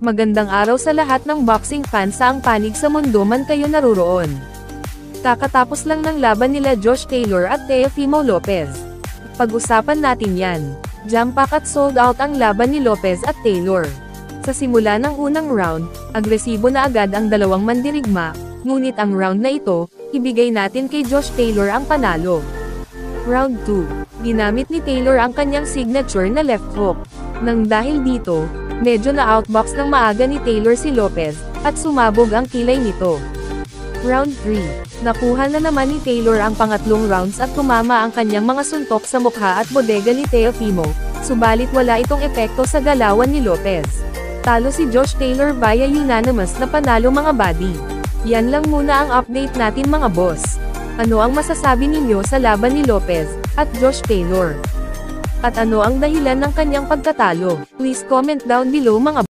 Magandang araw sa lahat ng boxing fans saang panig sa mundo man kayo naruroon. Kakatapos lang ng laban nila Josh Taylor at Teofimo Lopez. Pag-usapan natin yan. Jam-pack at sold out ang laban ni Lopez at Taylor. Sa simula ng unang round, agresibo na agad ang dalawang mandirigma, ngunit ang round na ito, ibigay natin kay Josh Taylor ang panalo. Round 2. Ginamit ni Taylor ang kanyang signature na left hook. Nang dahil dito, medyo na-outbox ng maaga ni Taylor si Lopez, at sumabog ang kilay nito. Round 3. Nakuha na naman ni Taylor ang pangatlong rounds at tumama ang kanyang mga suntok sa mukha at bodega ni Teofimo, subalit wala itong epekto sa galawan ni Lopez. Talo si Josh Taylor via unanimous na panalo mga buddy. Yan lang muna ang update natin mga boss. Ano ang masasabi ninyo sa laban ni Lopez at Josh Taylor? At ano ang dahilan ng kanyang pagkatalo? Please comment down below mga